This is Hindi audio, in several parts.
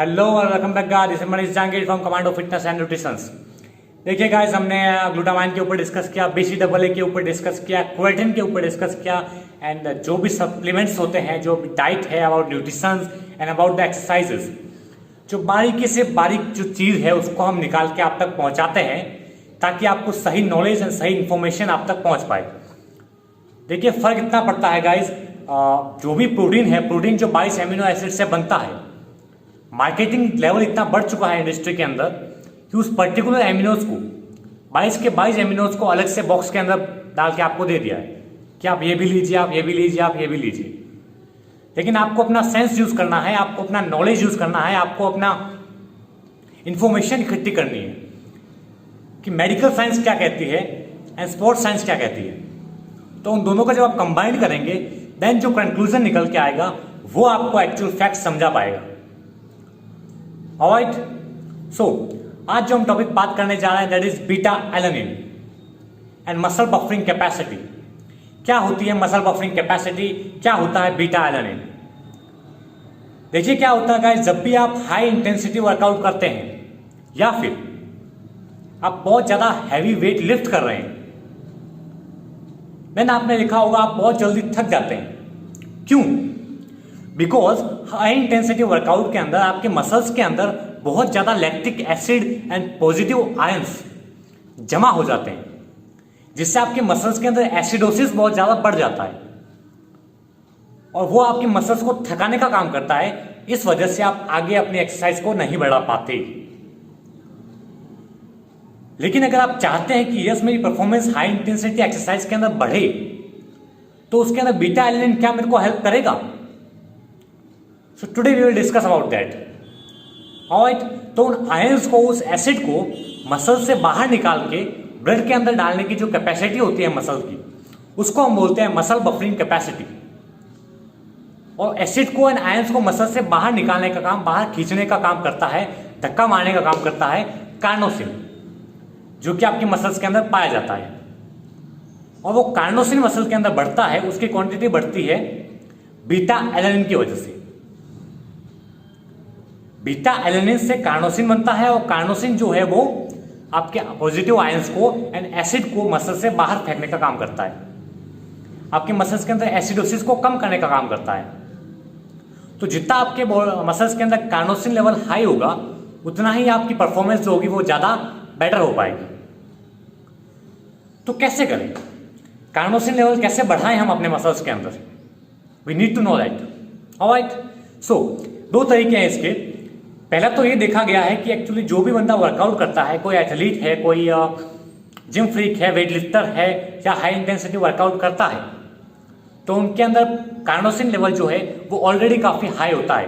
हेलो और welcome back guys, this is Manish Jahangir from commando fitness and nutritions. देखिए गाइस, हमने ग्लूटामाइन के ऊपर डिस्कस किया, BCAA के ऊपर डिस्कस किया, क्रेटिन के ऊपर डिस्कस किया एंड जो भी सप्लीमेंट्स होते हैं, जो डाइट है, about nutritions and about the exercises, जो बारीकी से बारीक जो चीज़ है उसको हम निकाल के आप तक पहुँचाते हैं ताकि आपको सही नॉलेज एंड सही इन्फॉर्मेशन आप तक पहुँच पाए। देखिए फ़र्क इतना पड़ता है गाइस, जो भी प्रोटीन है, प्रोटीन जो 22 एमिनो एसिड से बनता है, मार्केटिंग लेवल इतना बढ़ चुका है इंडस्ट्री के अंदर कि उस पर्टिकुलर एमिनोज को 22 के 22 एमिनोज को अलग से बॉक्स के अंदर डाल के आपको दे दिया है कि आप ये भी लीजिए, आप ये भी लीजिए, आप ये भी लीजिए। लेकिन आपको अपना सेंस यूज करना है, आपको अपना नॉलेज यूज करना है, आपको अपना इंफॉर्मेशन इकट्ठी करनी है कि मेडिकल साइंस क्या कहती है एंड स्पोर्ट्स साइंस क्या कहती है। तो उन दोनों का जब आप कंबाइन करेंगे देन जो कंक्लूजन निकल के आएगा वो आपको एक्चुअल फैक्ट समझा पाएगा। ऑलराइट, सो आज जो हम टॉपिक बात करने जा रहे हैं that is beta alanine and muscle buffering capacity. क्या होती है मसल बफरिंग कैपेसिटी, क्या होता है बीटा एलेनिन? देखिए क्या होता है गाइस, जब भी आप हाई इंटेंसिटी वर्कआउट करते हैं या फिर आप बहुत ज्यादा हैवी वेट लिफ्ट कर रहे हैं, देन आपने लिखा होगा आप बहुत जल्दी थक जाते हैं। क्यों? बिकॉज हाई इंटेंसिटी वर्कआउट के अंदर आपके मसल्स के अंदर बहुत ज्यादा lactic acid and positive ions जमा हो जाते हैं, जिससे आपके मसल्स के अंदर एसिडोसिस बहुत ज्यादा बढ़ जाता है और वो आपके मसल्स को थकाने का काम करता है। इस वजह से आप आगे अपनी एक्सरसाइज को नहीं बढ़ा पाते। लेकिन अगर आप चाहते हैं कि यस मेरी परफॉर्मेंस हाई इंटेंसिटी एक्सरसाइज के अंदर बढ़े, तो उसके अंदर बीटा एलेनिन क्या मेरे को हेल्प करेगा? So today we will discuss about that. Alright, तो उन आयंस को, उस एसिड को मसल से बाहर निकाल के ब्लड के अंदर डालने की जो कैपेसिटी होती है मसल की, उसको हम बोलते हैं मसल बफरिंग कैपेसिटी। और एसिड को एंड आयंस को मसल से बाहर निकालने का काम, बाहर खींचने का काम करता है, धक्का मारने का काम करता है कार्नोसिन, जो कि आपकी मसल्स के अंदर पाया जाता है। और वो कार्नोसिन मसल के अंदर बढ़ता है, उसकी क्वांटिटी बढ़ती है बीटा एलेनिन की वजह से। बीटा एलेनिन से कार्नोसिन बनता है और कार्नोसिन जो है वो आपके पॉजिटिव आयंस को एंड एसिड को मसल से बाहर फेंकने का काम करता है, आपके मसल्स के अंदर एसिडोसिस को कम करने का काम करता है। तो जितना आपके मसल्स के अंदर कार्नोसिन लेवल हाई होगा उतना ही आपकी परफॉर्मेंस जो होगी वो ज्यादा बेटर हो पाएगी। तो कैसे करें, कार्नोसिन लेवल कैसे बढ़ाएं हम अपने मसल्स के अंदर? We need to know that. Alright, so दो तरीके हैं इसके। पहला तो ये देखा गया है कि एक्चुअली जो भी बंदा वर्कआउट करता है, कोई एथलीट है, कोई जिम फ्रीक है, वेट लिफ्टर है या हाई इंटेंसिटी वर्कआउट करता है, तो उनके अंदर कार्नोसिन लेवल जो है वो ऑलरेडी काफी हाई होता है,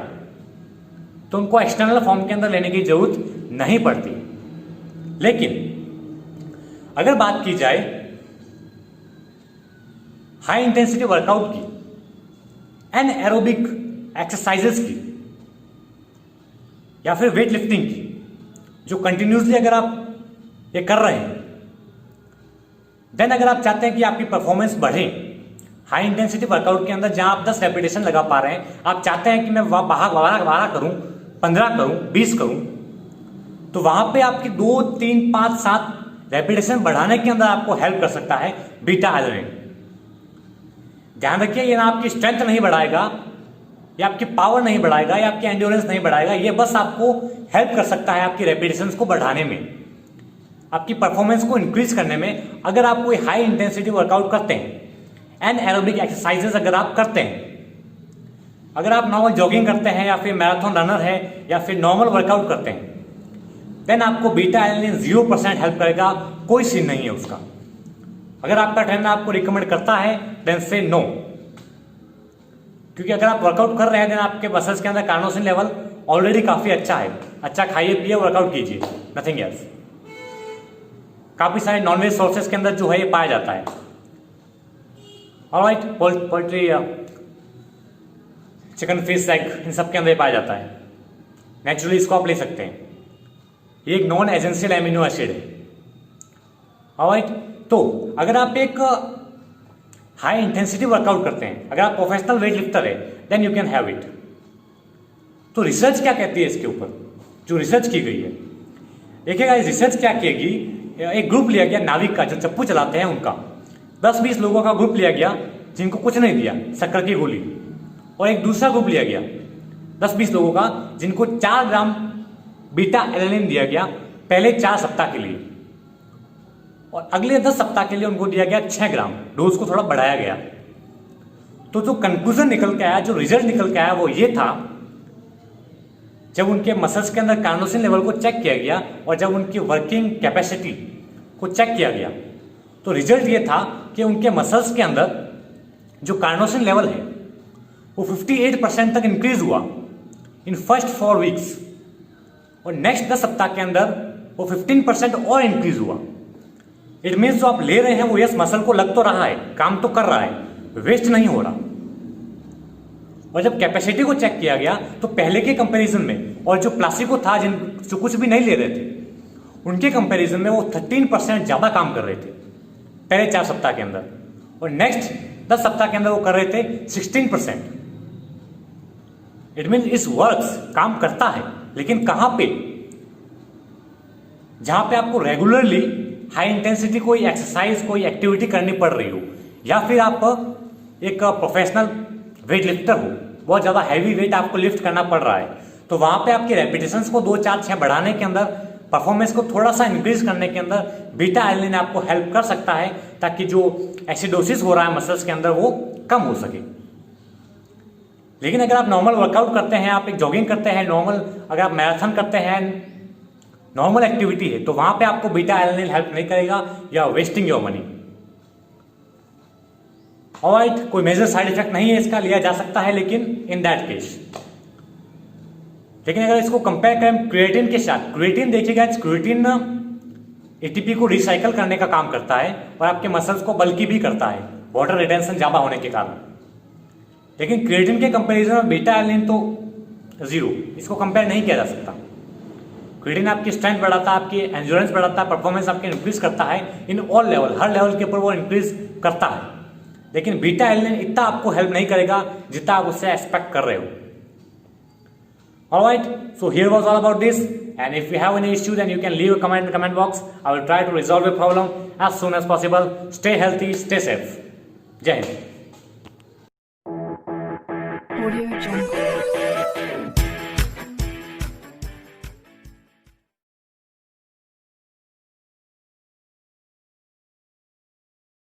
तो उनको एक्सटर्नल फॉर्म के अंदर लेने की जरूरत नहीं पड़ती। लेकिन अगर बात की जाए हाई इंटेंसिटी वर्कआउट की एंड एरोबिक एक्सरसाइजेस की या फिर वेट लिफ्टिंग की, जो कंटिन्यूसली अगर आप ये कर रहे हैं, देन अगर आप चाहते हैं कि आपकी परफॉर्मेंस बढ़े हाई इंटेंसिटी वर्कआउट के अंदर, जहां आप 10 रेपिटेशन लगा पा रहे हैं, आप चाहते हैं कि मैं 12 करूं, 15 करूं, 20 करूं, तो वहां पे आपकी 2, 3, 5, 7 रेपिटेशन बढ़ाने के अंदर आपको हेल्प कर सकता है बीटा एलेनिन। ध्यान रखिए, ये ना आपकी स्ट्रेंथ नहीं बढ़ाएगा, या आपकी पावर नहीं बढ़ाएगा, या आपकी एंड्योरेंस नहीं बढ़ाएगा, ये बस आपको हेल्प कर सकता है आपकी रेपिटेशंस को बढ़ाने में, आपकी परफॉर्मेंस को इंक्रीज करने में। अगर आप कोई हाई इंटेंसिटी वर्कआउट करते हैं एंड एरोबिक एक्सरसाइजेस अगर आप करते हैं, अगर आप नॉर्मल जॉगिंग करते हैं या फिर मैराथन रनर है या फिर नॉर्मल वर्कआउट करते हैं, देन आपको बीटा एलेनिन 0% हेल्प करेगा, कोई सीन नहीं है उसका। अगर आपका ट्रेनर आपको रिकमेंड करता है देन से नो, क्योंकि अगर आप वर्कआउट कर रहे हैं देन आपके मसल्स के अंदर कार्नोसिन लेवल ऑलरेडी काफी अच्छा है। अच्छा खाइए पिए, वर्कआउट कीजिए, नथिंग एल्स। काफी सारे नॉनवेज सोर्सेस के अंदर जो है ये पाया जाता है। Alright, poultry, chicken, fish, egg, इन सब के अंदर पाया जाता है। नेचुरली इसको आप ले सकते हैं, ये एक नॉन एसेंशियल एमिनो एसिड है। ऑलराइट, तो अगर आप एक हाई इंटेंसिटी वर्कआउट करते हैं, अगर आप प्रोफेशनल वेट लिफ्टर है, then you can have it. तो रिसर्च क्या कहती है इसके ऊपर, जो रिसर्च की गई है? देखिएगा इस रिसर्च क्या किएगी, एक ग्रुप लिया गया नाविक का, जो चप्पू चलाते हैं उनका, 10-20 लोगों का ग्रुप लिया गया जिनको कुछ नहीं दिया, शक्कर की गोली, और एक दूसरा ग्रुप लिया गया 10-20 लोगों का जिनको 4 ग्राम बीटा एलेनिन दिया गया पहले 4 सप्ताह के लिए, और अगले 10 सप्ताह के लिए उनको दिया गया 6 ग्राम, डोज को थोड़ा बढ़ाया गया। तो जो कंक्लूजन निकल के आया, जो रिजल्ट निकल के आया वो ये था, जब उनके मसल्स के अंदर कार्नोसिन लेवल को चेक किया गया और जब उनकी वर्किंग कैपेसिटी को चेक किया गया, तो रिजल्ट ये था कि उनके मसल्स के अंदर जो कार्नोसिन लेवल है वो 58% तक इंक्रीज हुआ इन फर्स्ट 4 वीक्स, और नेक्स्ट 10 सप्ताह के अंदर वो 15% और इंक्रीज हुआ। इट मीन्स जो आप ले रहे हैं वो यस मसल को लग तो रहा है, काम तो कर रहा है, वेस्ट नहीं हो रहा। और जब कैपेसिटी को चेक किया गया तो पहले के कंपैरिजन में, और जो प्लासिबो था जो कुछ भी नहीं ले रहे थे, उनके कंपैरिजन में वो 13% ज्यादा काम कर रहे थे पहले 4 सप्ताह के अंदर, और नेक्स्ट 10 सप्ताह के अंदर वो कर रहे थे 16%। इट मीन इस वर्क्स, काम करता है, लेकिन कहां पे? जहां पे आपको रेगुलरली हाई इंटेंसिटी कोई एक्सरसाइज, कोई एक्टिविटी करनी पड़ रही हो, या फिर आप एक प्रोफेशनल वेट लिफ्टर हो, बहुत ज्यादा हैवी वेट आपको लिफ्ट करना पड़ रहा है, तो वहां पे आपकी रेपिटेशंस को 2, 4, 6 बढ़ाने के अंदर, परफॉर्मेंस को थोड़ा सा इंक्रीज करने के अंदर बीटा एलेनिन आपको हेल्प कर सकता है, ताकि जो एसिडोसिस हो रहा है मसल्स के अंदर वो कम हो सके। लेकिन अगर आप नॉर्मल वर्कआउट करते हैं, आप एक जॉगिंग करते हैं, नॉर्मल अगर आप मैराथन करते हैं, नॉर्मल एक्टिविटी है, तो वहां पे आपको बीटा एलेनिन हेल्प नहीं करेगा, या वेस्टिंग योर मनी। ऑलराइट, कोई मेजर साइड इफेक्ट नहीं है इसका, लिया जा सकता है, लेकिन इन दैट केस। लेकिन अगर इसको कंपेयर करें क्रिएटिन के साथ, क्रिएटिन देखिएगा, क्रिएटिन एटीपी को रिसाइकल करने का काम करता है और आपके मसल्स को बल्कि भी करता है, वाटर रिटेंशन ज्यादा होने के कारण। लेकिन क्रिएटिन के कंपैरिजन में बीटा एलेनिन तो 0, इसको कंपेयर नहीं किया जा सकता। क्रिएटिन आपकी स्ट्रेंथ बढ़ाता है, आपकी एंड्योरेंस बढ़ाता है, परफॉर्मेंस आपकी इंक्रीज करता है in all level, her level के ऊपर वो इंक्रीज करता है, लेकिन बीटा एलेनिन इतना आपको हेल्प नहीं करेगा जितना आप उससे एक्सपेक्ट कर रहे हो। Alright, so here was all about this, and if you have any issue then you can leave a comment in the comment box. I will try to resolve your problem as soon as possible. Stay healthy, stay safe. Jai Hind.